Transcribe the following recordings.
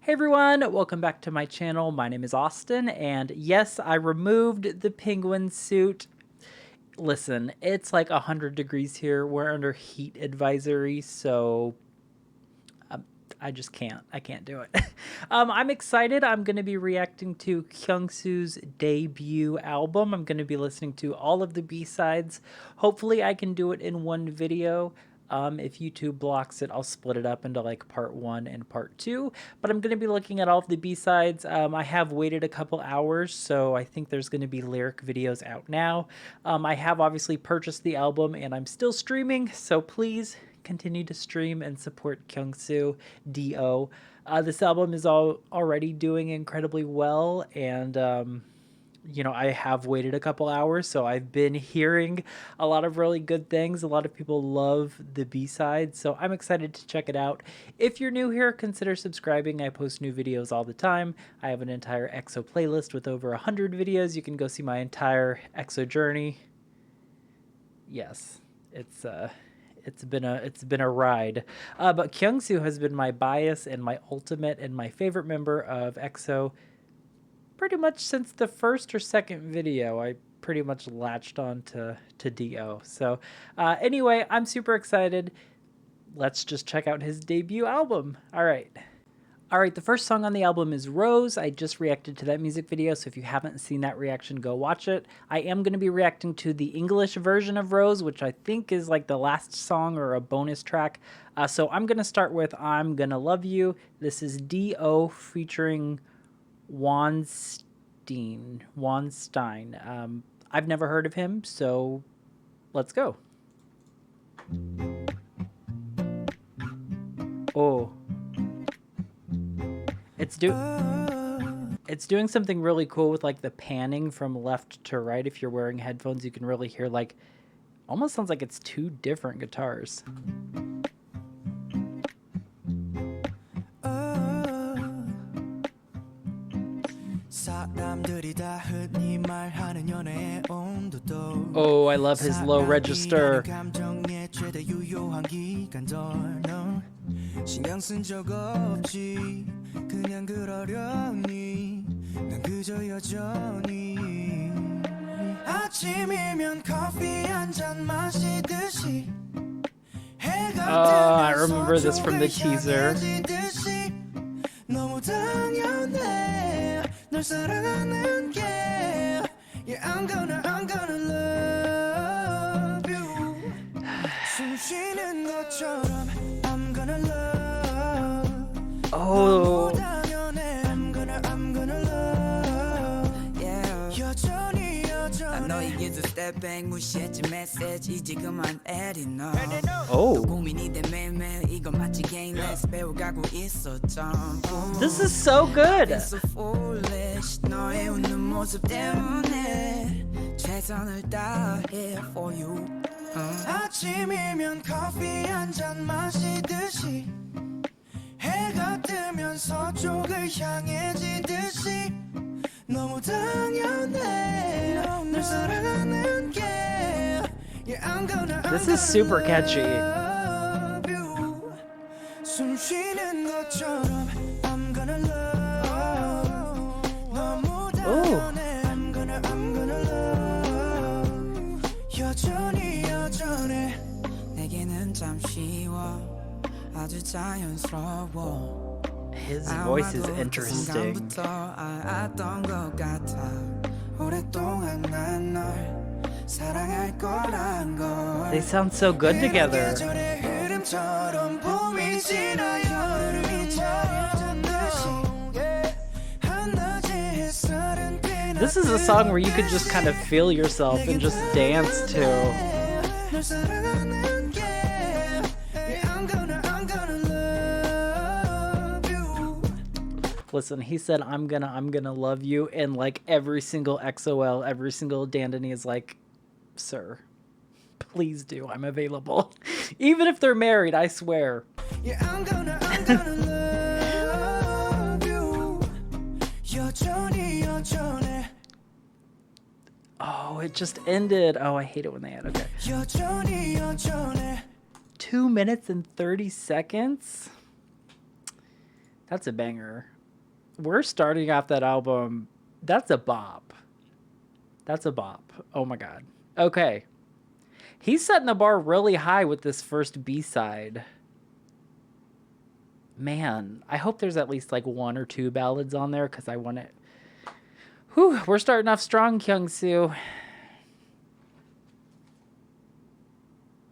Hey everyone, welcome back to my channel. My name is Austin, and yes, I removed the penguin suit. Listen, it's like 100 degrees here. We're under heat advisory, so I just can't. I can't do it. I'm excited. I'm going to be reacting to Kyungsoo's debut album. I'm going to be listening to all of the B-sides. Hopefully I can do it in one video. If YouTube blocks it, I'll split it up into like part 1 and part 2. But I'm going to be looking at all of the B-sides. I have waited a couple hours, so I think there's going to be lyric videos out now. I have obviously purchased the album and I'm still streaming, so please continue to stream and support Kyungsoo D.O. This album is already doing incredibly well, and you know, I have waited a couple hours, so I've been hearing a lot of really good things. A lot of people love the B-side, so I'm excited to check it out. If you're new here, consider subscribing. I post new videos all the time. I have an entire EXO playlist with over 100 videos. You can go see my entire EXO journey. Yes, it's been a ride, but Kyungsoo has been my bias and my ultimate and my favorite member of EXO pretty much since the first or second video. I pretty much latched on to D.O. So anyway, I'm super excited. Let's just check out his debut album. All right, the first song on the album is Rose. I just reacted to that music video, so if you haven't seen that reaction, go watch it. I am going to be reacting to the English version of Rose, which I think is like the last song or a bonus track. So I'm going to start with I'm Gonna Love You. This is D.O. featuring Wonstein. I've never heard of him, so let's go. Oh. It's doing something really cool with like the panning from left to right. If you're wearing headphones, you can really hear like, almost sounds like it's two different guitars. Oh, I love his low register. Oh, I remember this from the teaser. I'm gonna love you. I'm gonna love. Oh. I'm gonna love. Yeah. I know you get to step back, 무시했지 message 이제 그만 let it know. Oh. This is so good. 최선을 다해 for you. 아침이면 커피 한 잔 마시듯이 해가 뜨면 서쪽을 향해 지듯이 너무 당연해 널 사랑하는 게. This is super catchy. 숨 쉬는 것처럼 I'm gonna love. 너무 당연해. His voice is interesting. They sound so good together. This is a song where you could just kind of feel yourself and just dance to. Listen, he said, I'm gonna love you, and like every single XOL, every single Dandany is like, sir, please do, I'm available. Even if they're married, I swear. Yeah, I'm gonna love you. Oh, it just ended. Oh, I hate it when they end. Okay. 2 minutes and 30 seconds. That's a banger. We're starting off that album. That's a bop. That's a bop. Oh my god. Okay. He's setting the bar really high with this first B-side. Man, I hope there's at least like one or two ballads on there because I want it. Whew, we're starting off strong, Kyungsoo.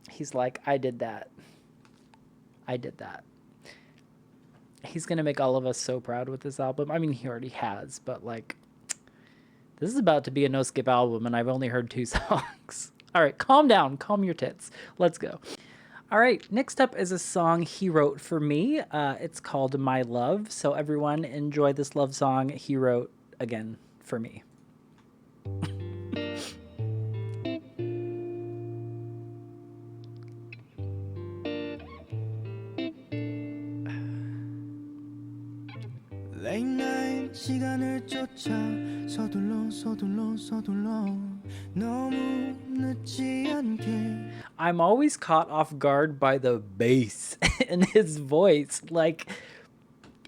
He's like, I did that. I did that. He's going to make all of us so proud with this album. I mean, he already has, but like, this is about to be a no-skip album, and I've only heard 2 songs. All right, calm down. Calm your tits. Let's go. All right, next up is a song he wrote for me. It's called My Love. So everyone enjoy this love song he wrote, again, for me. Late night 시간을 쫓아 서둘러 너무 늦지 않게 I'm always caught off guard by the bass in his voice. Like,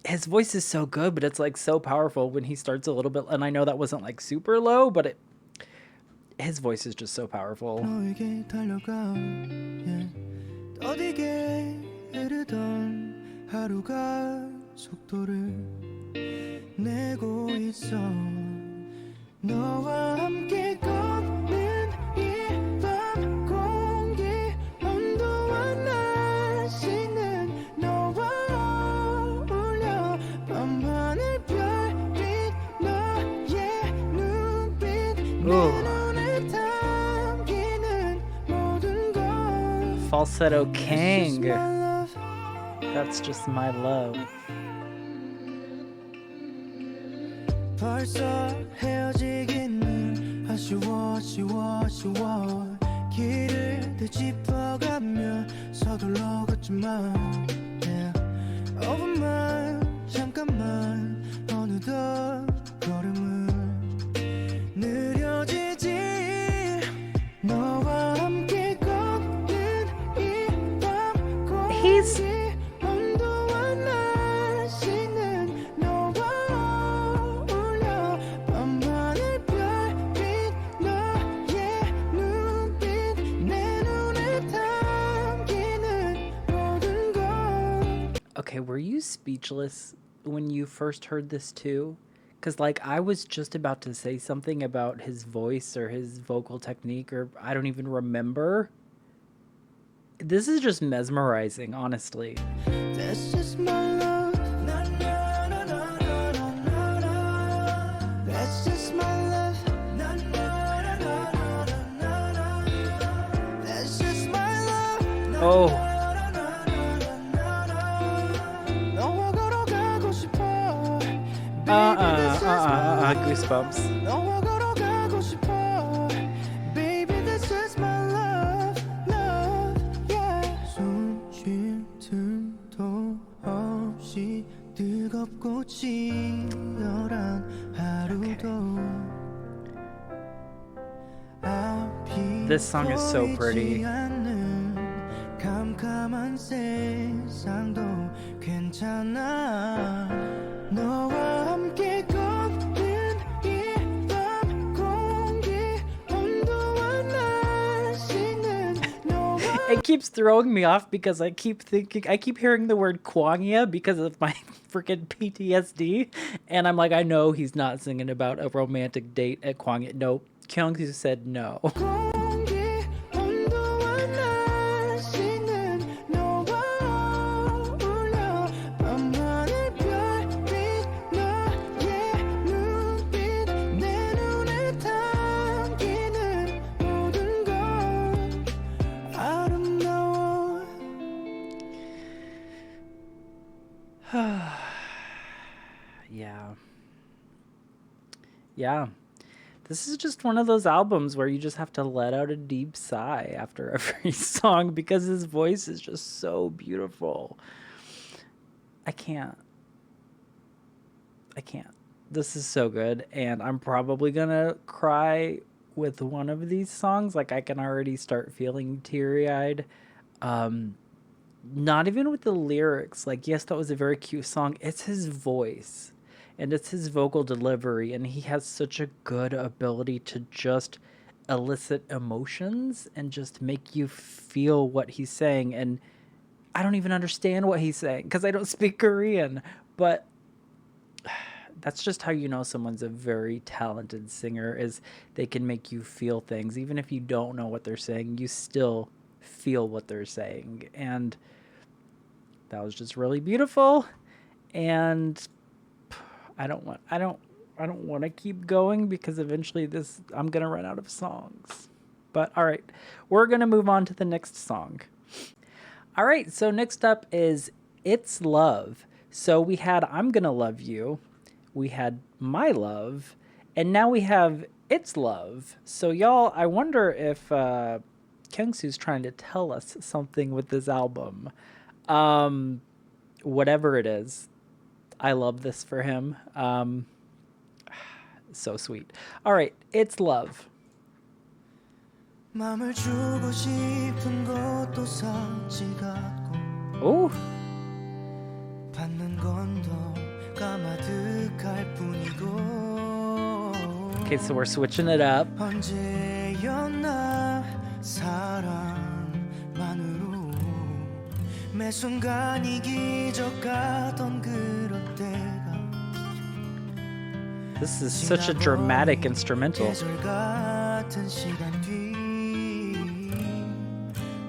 his voice is so good, but it's like so powerful when he starts a little bit. And I know that wasn't like super low, but his voice is just so powerful. 너에게 달려가 더디게 흐르던 하루가 속도를 내고 있어 너와 함께 걷는 이 밤 공기 온도와 날씨는 너와 어울려 밤하늘 별빛 너의 눈빛 내 눈에 담기는 모든 것 Falsetto King. That's just my love. 벌써 헤어지기는 아쉬워 길을 되짚어가며 서둘러 걷지만 5분만 잠깐만 어느덧 걸음은 느려지지 너와 함께 걷는 이 밤 공기 온도와 날씨는 너와 어울려 밤하늘 별빛 너의 눈빛 내 눈에 담기는 모든 것 Okay, were you speechless when you first heard this too? Because, like, I was just about to say something about his voice or his vocal technique, or I don't even remember. This is just mesmerizing, honestly. That's just my love. Na, na, na, na, na, na, na. That's just my love. Na, na, na, na, na, na, na. That's just my love. Na, Oh, na, na, na, na, na. 너와 걸어가고 싶어. Baby, this is my love. goosebumps. 너와 걸어가고 싶어. Baby, this is my love, love, yeah. 숨 쉴 틈도 없이 뜨겁고 치열한 하루도 This song is so pretty. 캄캄한 세상도 괜찮아 너와 함께 걷는 이 밤 공기 온도와 날씨는 너와 It keeps throwing me off because I keep hearing the word Kwangya because of my freaking PTSD. And I'm like, I know he's not singing about a romantic date at Kwangya. Nope. Kyungsoo said no. 공기 온도와 날씨는 너와 어울려 밤하늘 별빛 너의 눈빛 내 눈에 담기는 모든 것 아름다워 Yeah. Yeah. This is just one of those albums where you just have to let out a deep sigh after every song because his voice is just so beautiful. I can't. This is so good, and I'm probably gonna cry with one of these songs. Like, I can already start feeling teary-eyed. Not even with the lyrics. Like, yes, that was a very cute song. It's his voice. and it's his vocal delivery, and he has such a good ability to just elicit emotions and just make you feel what he's saying. And I don't even understand what he's saying because I don't speak Korean, but that's just how you know someone's a very talented singer, is they can make you feel things even if you don't know what they're saying. You still feel what they're saying, and that was just really beautiful. And I don't want to keep going because eventually I'm going to run out of songs. But all right, we're going to move on to the next song. All right, so next up is It's Love. So we had I'm Gonna Love You, we had My Love, and now we have It's Love. So y'all, I wonder if Kyungsoo's trying to tell us something with this album. Whatever it is, I love this for him. So sweet. All right, It's Love. 맘을 주고 싶은 것도 상시 같고 Oh, 받는 건 더 까마득할 뿐이고 okay, so we're switching it up. 언제였나 사랑만으로 매 순간이 기적 같던 그런 때가 This is such a dramatic instrumental. 계절 같은 시간 뒤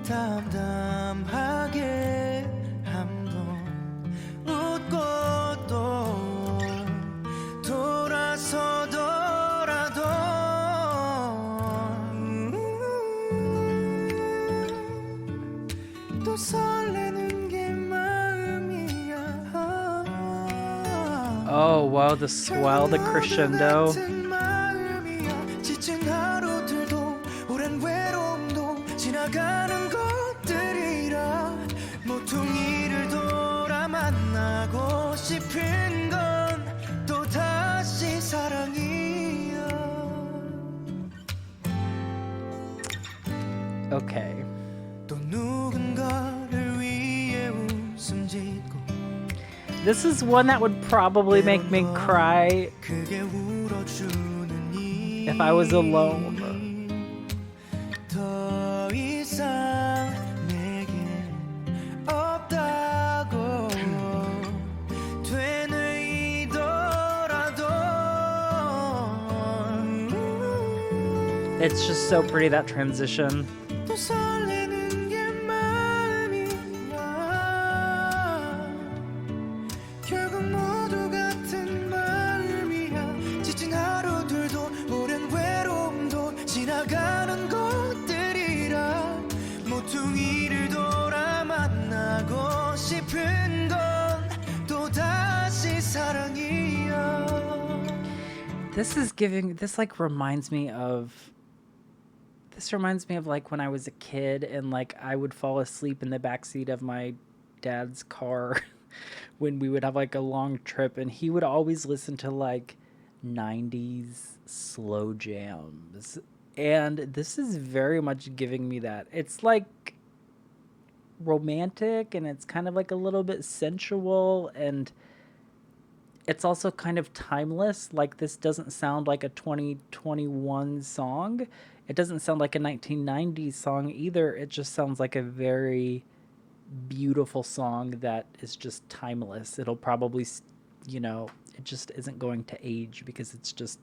담담하게 한번 웃고 또 돌아서더라도 또 설레는 게 마음이야. Oh, wow, the crescendo. 지친 하루들도 오랜 외로움도 지나가는 것들이라 모퉁이를 돌아 만나고 싶은 건 또다시 사랑이야. Okay. 또 누군가를 위해 웃음 짓고 This is one that would probably make me cry 그게 울어주는 if I was alone. 더 이상 내게 없다고 되뇌이더라도 It's just so pretty, that transition. 또 설레는 게 마음이야. 결국 모두 같은 마음이야. 지친 하루들도 오랜 외로움도 지나가는 것들이라 모퉁이를 돌아 만나고 싶은 건 또다시 사랑이야. This like reminds me of like when I was a kid and like I would fall asleep in the backseat of my dad's car when we would have like a long trip, and he would always listen to like 90s slow jams. And this is very much giving me that. It's like romantic, and it's kind of like a little bit sensual, and it's also kind of timeless. Like, this doesn't sound like a 2021 song. It doesn't sound like a 1990s song either. It just sounds like a very beautiful song that is just timeless. It'll probably, it just isn't going to age because it's just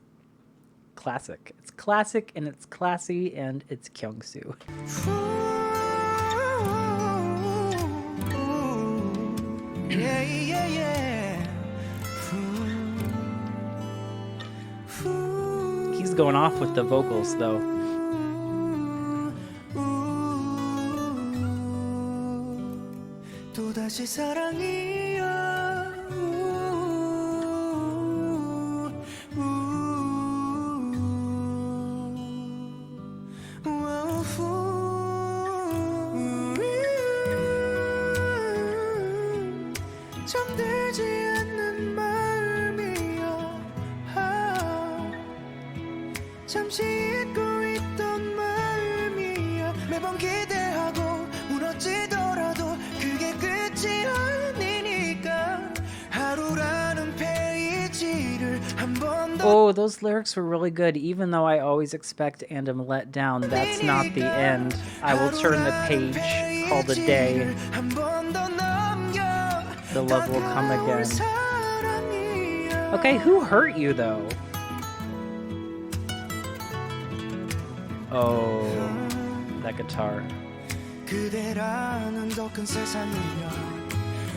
classic. It's classic, and it's classy, and it's Kyungsoo. Yeah, yeah, yeah. He's going off with the vocals, though. 또다시 사랑이야. 잠들지 않는 마음이야. 잠시 잊고 있던 마음이야. 매번 기대하고 무너지더라도 그게 끝이 아니니까. 하루라는 페이지 Oh, those lyrics were really good. Even though I always expect and am let down, that's not the end. I will turn the page, call the day. The love will come again. Okay, who hurt you though? Oh, that guitar. 그대라는 더 큰 세상이야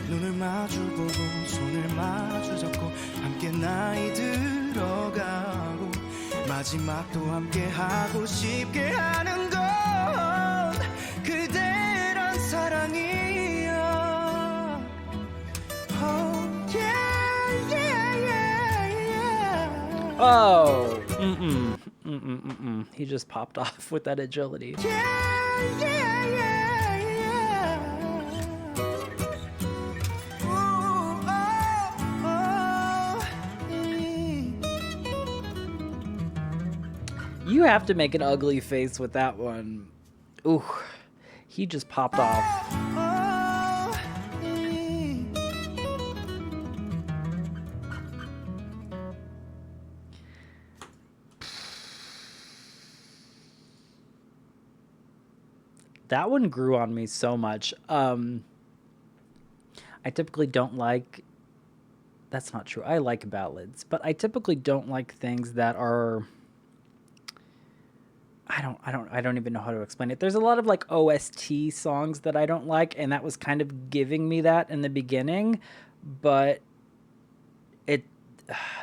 눈을 마주보고 손을 마주 잡고 함께 나이 들어가고 마지막도 함께 하고 싶게 하는 건 그대란 사랑이야 Oh yeah yeah yeah yeah Oh, He just popped off with that agility. yeah yeah yeah yeah Ooh, oh, You have to make an ugly face with that one. Ooh, he just popped off. That one grew on me so much. I typically don't like, that's not true. I like ballads, but I typically don't like things that are, I don't even know how to explain it. There's a lot of like OST songs that I don't like, and that was kind of giving me that in the beginning, but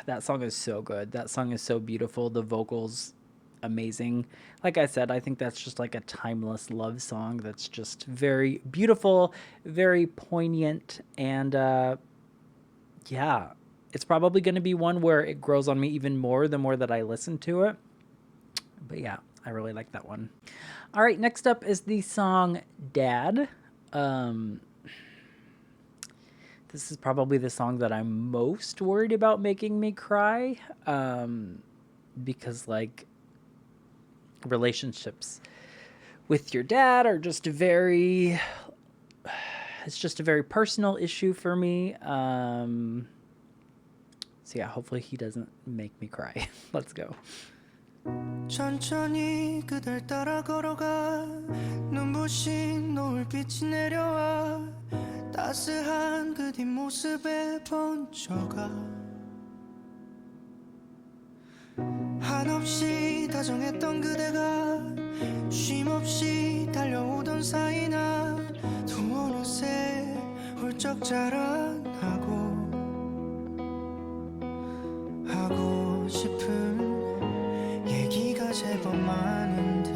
that song is so good. That song is so beautiful. The vocals amazing. Like I said, I think that's just like a timeless love song that's just very beautiful, very poignant, and yeah, it's probably going to be one where it grows on me even more the more that I listen to it. But yeah, I really like that one. All right, next up is the song Dad. This is probably the song that I'm most worried about making me cry, because like relationships with your dad are just very, it's just a very personal issue for me. So yeah, hopefully he doesn't make me cry. Let's go. 천천히 그댈 따라 걸어가 눈부신 노을빛이 내려와 따스한 그 뒷모습에 번져가 한없이 다정했던 그대가 쉼없이 달려오던 사이나 또 어느새 훌쩍 자라나고 하고 싶은 얘기가 제법 많은데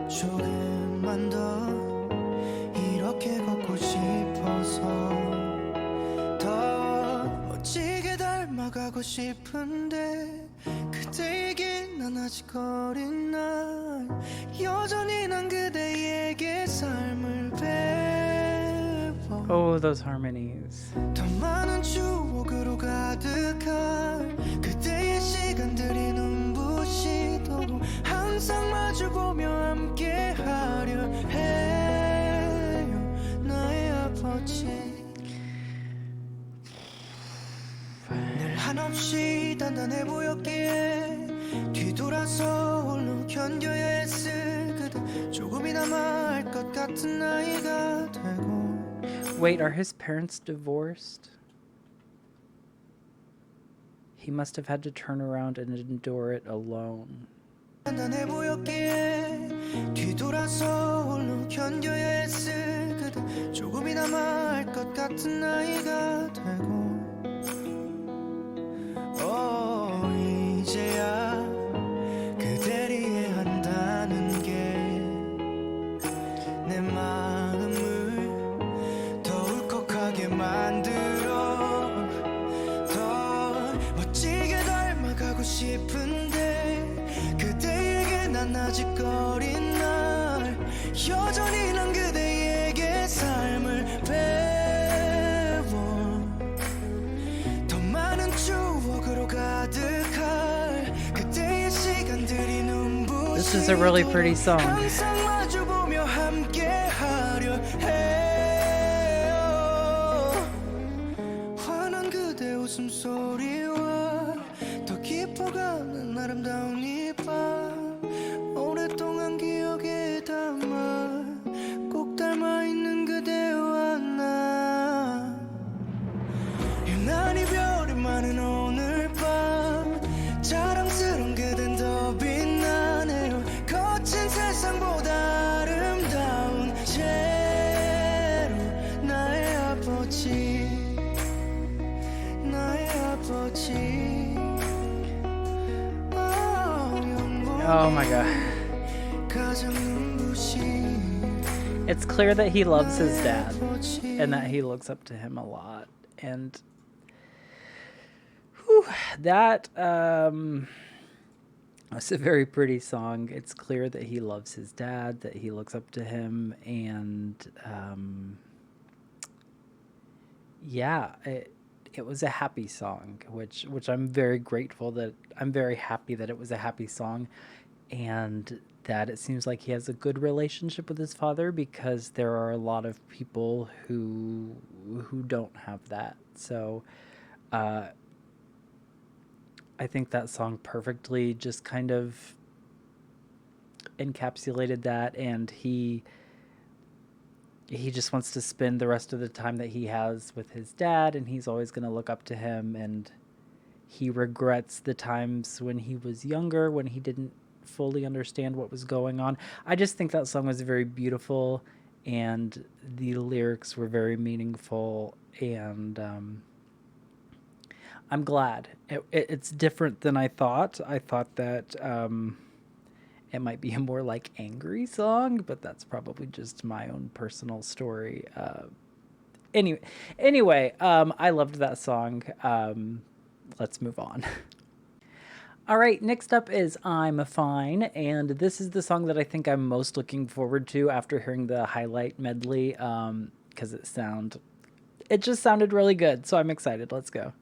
조금만 더 이렇게 걷고 싶어서 더 멋지게 닮아가고 싶은데 그대에게 난 아직 어린 날 여전히 난 그대에게 삶을 배워 Oh, those harmonies. 더 많은 추억으로 가득한 그때의 시간들이 눈부시도록 항상 마주보며 함께하려 해요 나의 아버지 늘 한없이 단단해 보였기에 뒤돌아서 홀로 견뎌야 했을 그대 조금이나마 알 것 같은 나이가 되고 Wait, are his parents divorced? He must have had to turn around and endure it alone. 단단해 보였기에 뒤돌아서 홀로 견뎌야 했을 그대 조금이나마 알 것 같은 나이가 되고 이제야 그댈 이해한다는 게 내 마음을 더 울컥하게 만들어 더 멋지게 닮아가고 싶은데 그대에게 난 아직 어린 날 여전히 난 그대에게 삶을 배워 더 많은 추억으로 가득할 그때의 시간들이 눈부시도록 This is a really pretty song. 항상 마주보며 함께하려 해요 환한 그대 웃음소리와 더 깊어가는 아름다운 이 밤 오랫동안 기억에 담아 꼭 닮아있는 그대와 나 유난히 별이 많은 오늘 밤 자랑스러운 그댄 더 빛나네요 거친 세상보다 아름다운 채로 나의 아버지 Oh my god. It's clear that he loves his dad and that he looks up to him a lot. And whew, that's a very pretty song. It's clear that he loves his dad, that he looks up to him, and yeah, it was a happy song, which I'm very grateful that I'm very happy that it was a happy song, and that it seems like he has a good relationship with his father, because there are a lot of people who don't have that. So I think that song perfectly just kind of encapsulated that, and he just wants to spend the rest of the time that he has with his dad, and he's always going to look up to him, and he regrets the times when he was younger, when he didn't fully understand what was going on. I just think that song was very beautiful, and the lyrics were very meaningful, and I'm glad. It's different than I thought. I thought that it might be a more like angry song, but that's probably just my own personal story. Anyway, I loved that song. Let's move on. All right, next up is I'm Fine, and this is the song that I think I'm most looking forward to after hearing the highlight medley, because it just sounded really good, so I'm excited. Let's go.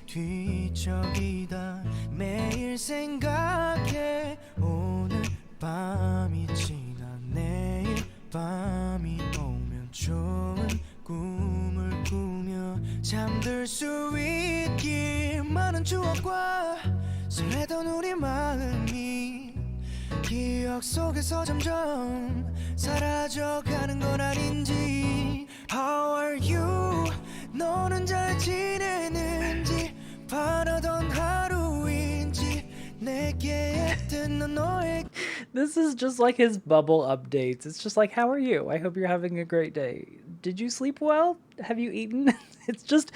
뒤척이다 매일 생각해 오늘 밤이 지나 내일 밤이 오면 좋은 꿈을 꾸며 잠들 수 있길 많은 추억과 설레던 우리 마음이 기억 속에서 점점 사라져가는 건 아닌지 How are you? 너는 잘 지내는지 바라던 하루인지 내게 뜨는 너의 This is just like his bubble updates. It's just like, how are you? I hope you're having a great day. Did you sleep well? Have you eaten? It's just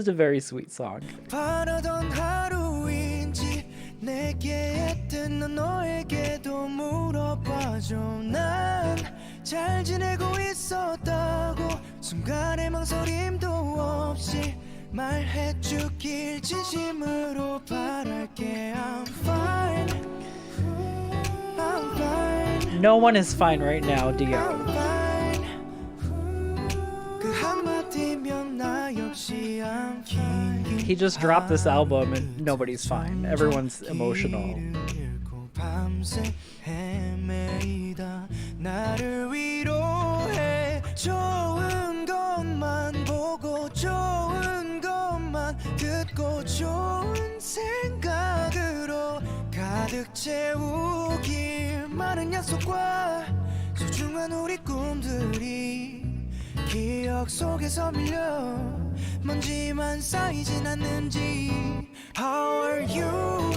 a very sweet song. 바라던 하루인지 내게 뜨는 너에게도 물어봐줘 난 잘 지내고 있었다고 순간의 망설임도 없이 말해주길 진심으로 바랄게 I'm fine I'm fine No one is fine right now, Dio. I'm fine 그 한마디면 나 역시 I'm fine He just dropped this album and nobody's fine. Everyone's emotional. 밤새 헤매이다 나를 위로해 좋은 것만 보고 좋은 것만 듣고 좋은 생각으로 가득 채우길 많은 약속과 소중한 우리 꿈들이 기억 속에서 밀려 먼지만 쌓이진 않는지 How are you?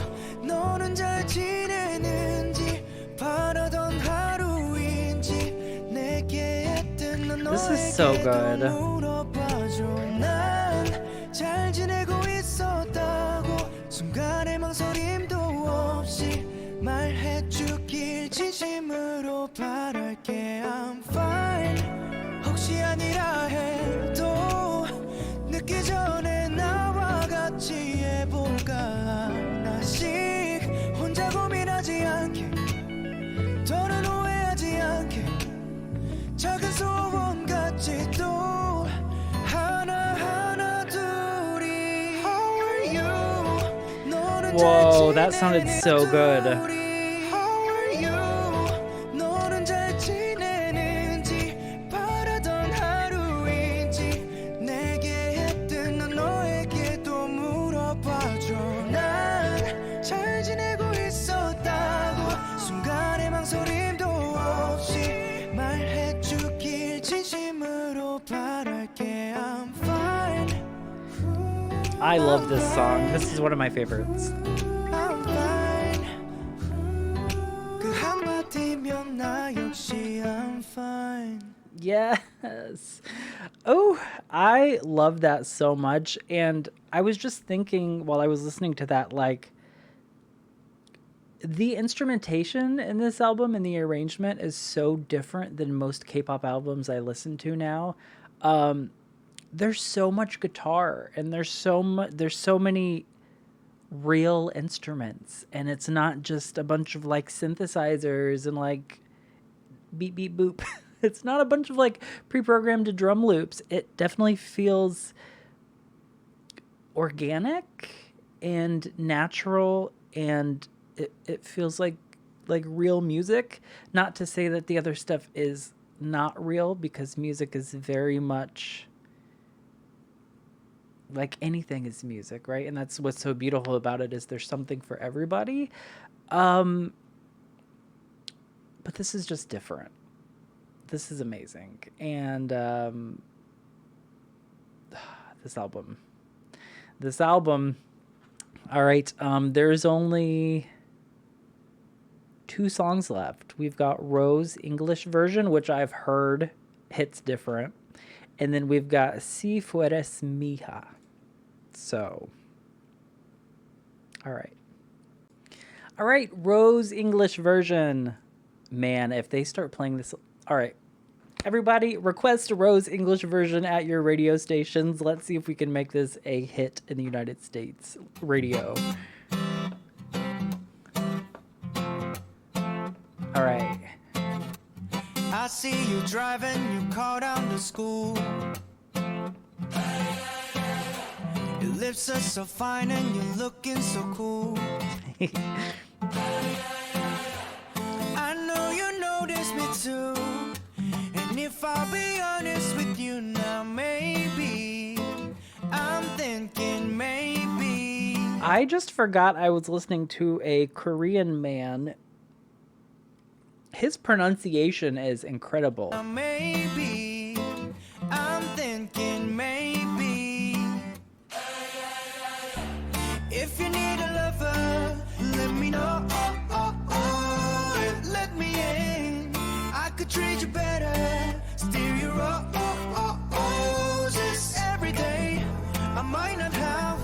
너는 잘 지내는지 바라던 하루인지 내게 뜨는 This is so good. 물어봐줘 난 잘 지내고 있었다고 순간의 망설임도 없이 말해주길 진심으로 바랄게 I'm fine 혹시 아니라 해도 늦기 전에 나와 같이 해볼까 하나씩 혼자 고민하지 않게 더는 오해하지 않게 작은 소원 같이 또 하나하나 둘이 Whoa, that sounded so good. How are you? 너는 잘 지내는지 바라던 하루인지 내게 했던 넌 너에게도 물어봐줘. 난 잘 지내고 있었다고 순간의 망설임도 없이 말해주길 진심으로 바랄게. I'm fine. I love this song. This is one of my favorites. I'm fine. 그 한마디면 나 역시 I'm fine. Yes. Oh, I love that so much. And I was just thinking while I was listening to that, like, the instrumentation in this album and the arrangement is so different than most K-pop albums I listen to now. There's so much guitar and there's so many real instruments, and it's not just a bunch of like synthesizers and like beep beep boop. It's not a bunch of like pre-programmed drum loops. It definitely feels organic and natural, and it feels like real music. Not to say that the other stuff is not real, because music is very much like anything is music, right? And that's what's so beautiful about it, is there's something for everybody. But this is just different. This is amazing. And this album. All right, there's only 2 songs left. We've got Rose English version, which I've heard hits different. And then we've got Si Fueres Mia. So, all right, Rose English version. Man, if they start playing this, all right, everybody, request a Rose English version at your radio stations. Let's see if we can make this a hit in the United States radio. All right. I see you driving your car down to school. Your lips are so fine and you're looking so cool. I know you notice me too. And if I'll be honest with you now, maybe I'm thinking maybe I just forgot I was listening to a Korean man. His pronunciation is incredible. maybe I'm thinking maybe if you need a lover, let me know. Let me in. I could treat you better, steer you roses every day. I might not have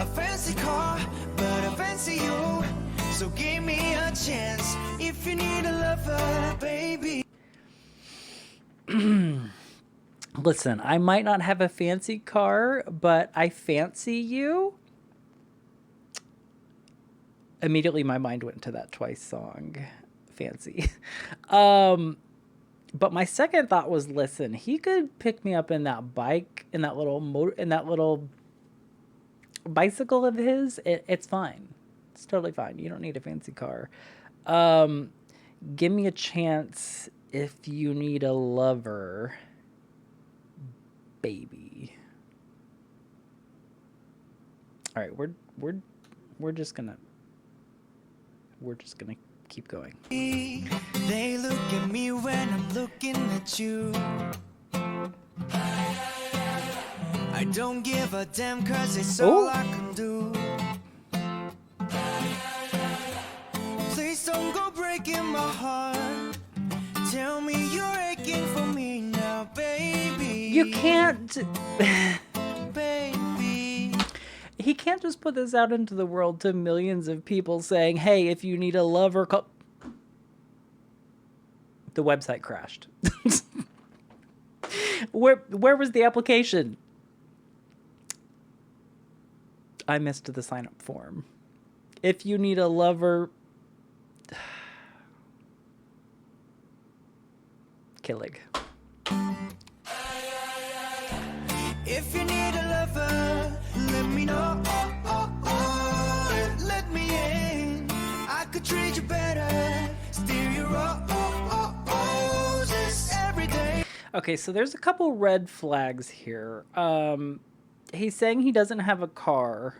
a fancy car, but I fancy you. So give me a chance if you need a lover, baby. Listen, I might not have a fancy car, but I fancy you. Immediately my mind went to that Twice song, Fancy. But my second thought was, listen, he could pick me up in that bike, in that little bicycle of his. It's fine. It's totally fine. You don't need a fancy car. Give me a chance if you need a lover, baby. All right, we're just gonna keep going. They look at me when I'm looking at you. I don't give a damn, cause it's all I can do. Please don't go breaking my heart. Tell me you're aching for me now, baby. You can't. Baby. He can't just put this out into the world to millions of people saying, hey, if you need a lover, call. The website crashed. Where was the application? I missed the sign up form. If you need a lover. Killing. If you need a lover, let me know. Let me Okay, so there's a couple red flags here. He's saying he doesn't have a car,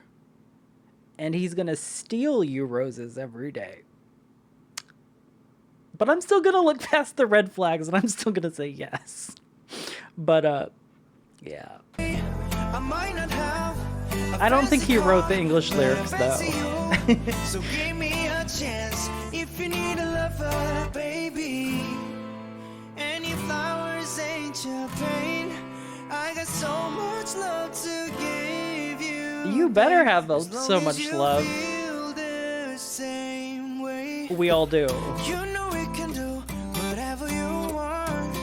and he's gonna steal you roses every day. But I'm still gonna look past the red flags, and I'm still gonna say yes. But yeah. I might not have a I don't think fancy he wrote car, the English but I lyrics fancy though. you. So give me a chance if you need a lover, baby. Any flowers ain't champagne. I got so much love to give you. You better have As long so as much you love. feel the same way. We all do. You know we can do whatever you want.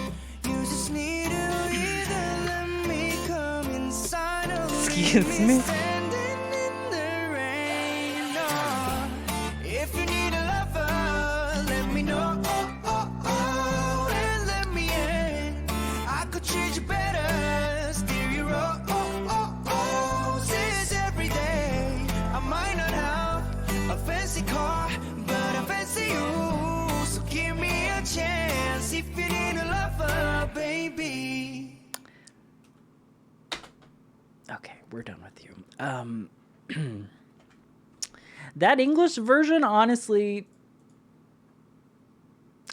You just need to either let me come inside or Excuse leave me? standing in the rain. Oh, if you need a lover, let me know. And let me in. I could treat you better, steer you roses every day. I might not have a fancy car, but I fancy you. So give me a chance if you need a lover, baby. Okay, we're done with you. That English version, honestly,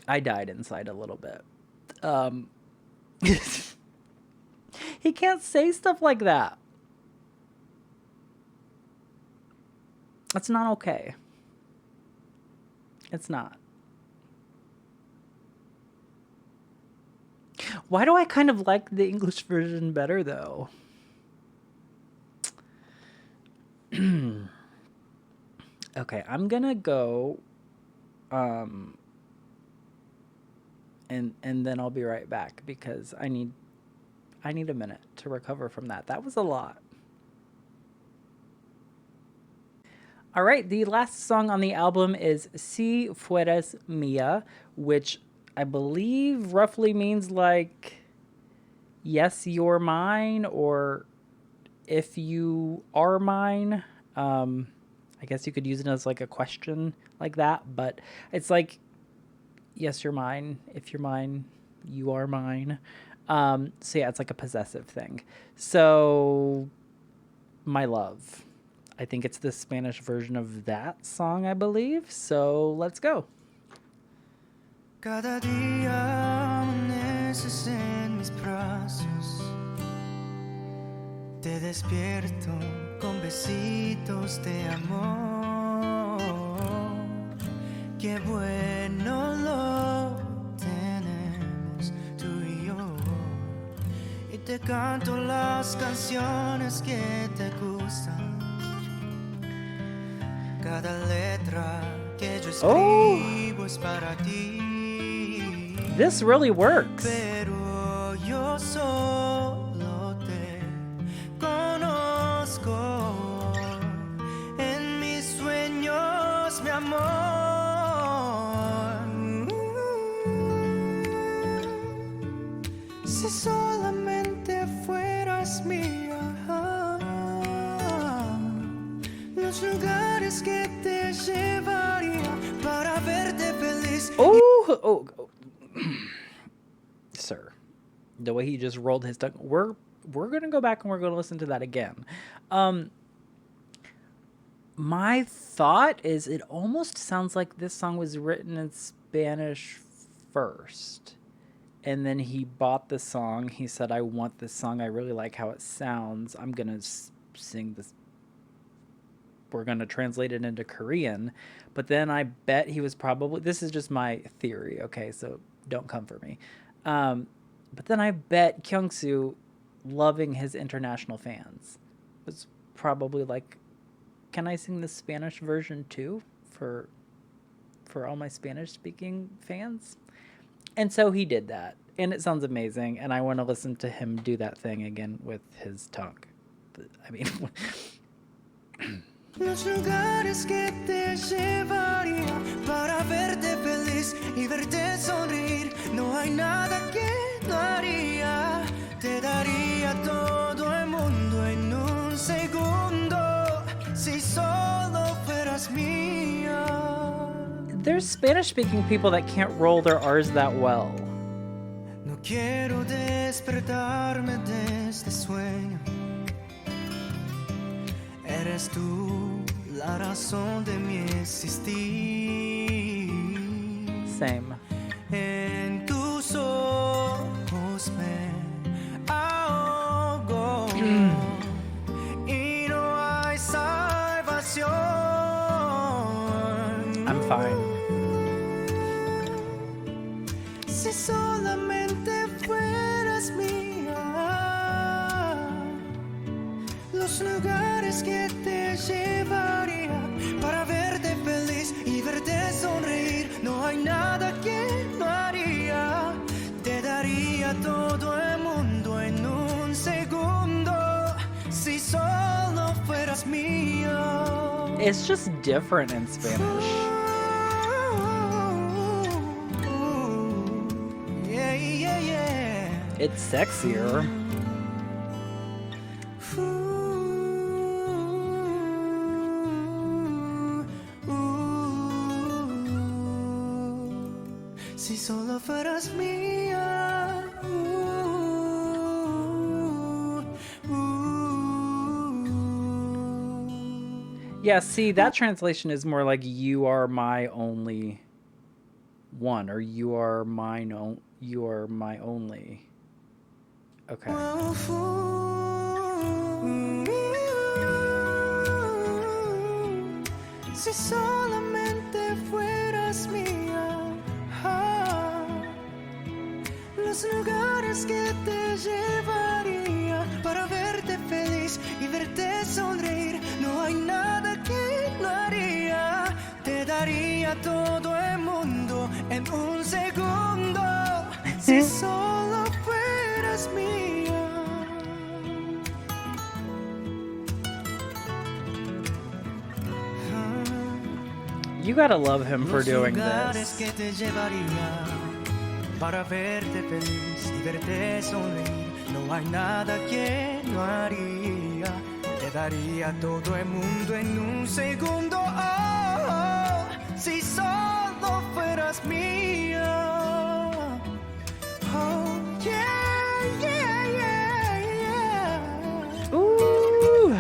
I died inside a little bit. He can't say stuff like that. It's not okay. It's not. Why do I kind of like the English version better, though? Okay, I'm gonna go, and then I'll be right back because I need a minute to recover from that. That was a lot. All right, the last song on the album is Si Fueres Mia, which I believe roughly means like, yes, you're mine, or if you are mine. I guess you could use it as like a question like that, but it's like, yes, you're mine. If you're mine, you are mine. So yeah, it's like a possessive thing. So, my love. I think it's the Spanish version of that song, I believe. So let's go. Cada día amaneces en mis brazos. Te despierto con besitos de amor. Qué bueno lo tenemos tú y yo. Y te canto las canciones que te gustan. Cada letra que yo escribo es para ti. This really works. Pero yo solo te conozco en mis sueños, mi amor. Si solamente fueras mía, los lugares que te llevaría para verte feliz. Oh, sir, the way he just rolled his tongue. We're gonna go back and we're gonna listen to that again. My thought is it almost sounds like this song was written in Spanish first, and then he bought the song. He said, "I want this song. I really like how it sounds. I'm gonna sing this." We're going to translate it into Korean, but then I bet he was probably, this is just my theory, okay, so don't come for me. But then I bet Kyungsoo, loving his international fans, was probably like, can I sing the Spanish version too for all my Spanish-speaking fans? And so he did that, and it sounds amazing, and I want to listen to him do that thing again with his tongue. I mean... Los lugares que te llevaría para verte feliz y verte sonreír. No hay nada que no haría. Te daría todo el mundo en un segundo. Si solo fueras mía. There's Spanish-speaking people that can't roll their R's that well. No quiero de despertarme de este sueño. Eres tú la razón de mi existir. Same. En tus ojos me ahogo y no hay salvación. I'm fine. Si solamente fueras mía, los lugares que te llevaría para verte feliz y verte sonreír, no hay nada que no haría. Te daría todo el mundo en un segundo, si solo fueras mía. It's just different in Spanish. Yeah, yeah, yeah. It's sexier. Si solo fueras mía. Yeah, see, that translation is more like you are my only one, or you are mine, you are my only. Okay. Si solamente fueras mía, los lugares que te llevaría para verte feliz y verte sonreír, no hay nada que no haría. Te daría todo el mundo en un segundo, si solo fueras mía. You gotta love him for doing Lugares this. que te llevaría para verte feliz y verte sonreír, no hay nada que no haría. Te daría todo el mundo en un segundo, oh, si solo fueras mía. Oh, yeah, yeah, yeah, yeah. Ooh.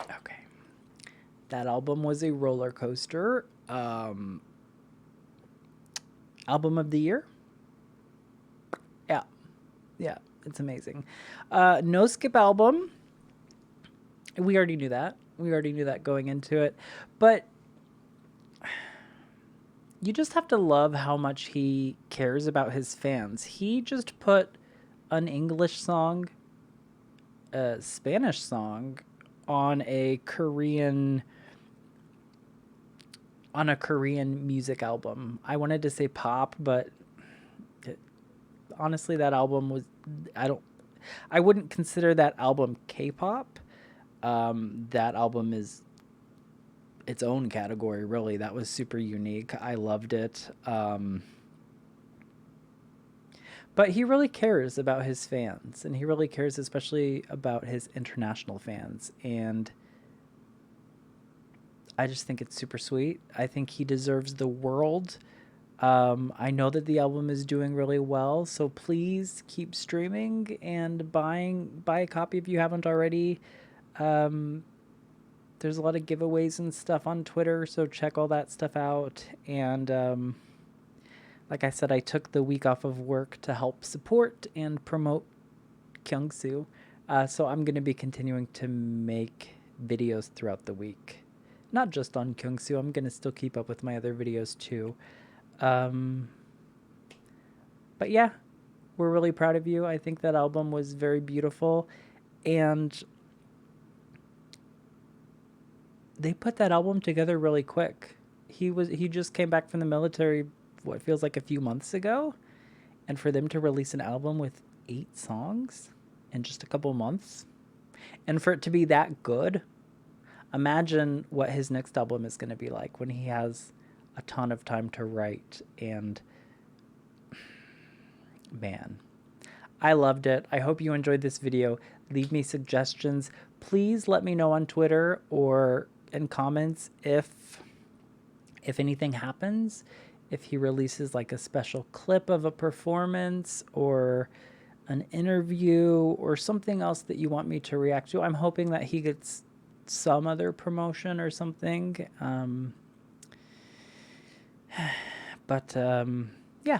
Okay. That album was a roller coaster. Album of the year? Yeah. Yeah, it's amazing. No skip album. We already knew that. We already knew that going into it. But you just have to love how much he cares about his fans. He just put an English song, a Spanish song, on a Korean music album. I wanted to say pop, but honestly, that album was, I wouldn't consider that album K-pop. That album is its own category, really. That was super unique. I loved it. But he really cares about his fans, and he really cares especially about his international fans. And I just think it's super sweet. I think he deserves the world. I know that the album is doing really well, so please keep streaming and buy a copy if you haven't already. There's a lot of giveaways and stuff on Twitter, so check all that stuff out. And like I said, I took the week off of work to help support and promote Kyungsoo. So I'm going to be continuing to make videos throughout the week. Not just on Kyungsoo, I'm going to still keep up with my other videos too. But yeah, we're really proud of you. I think that album was very beautiful. And they put that album together really quick. He just came back from the military, what feels like a few months ago. And for them to release an album with 8 songs in just a couple months, and for it to be that good, imagine what his next album is going to be like when he has a ton of time to write. And man, I loved it. I hope you enjoyed this video. Leave me suggestions. Please let me know on Twitter or in comments if anything happens, if he releases like a special clip of a performance or an interview or something else that you want me to react to. I'm hoping that he gets some other promotion or something. But yeah,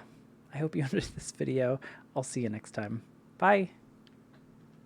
I hope you enjoyed this video. I'll see you next time. Bye.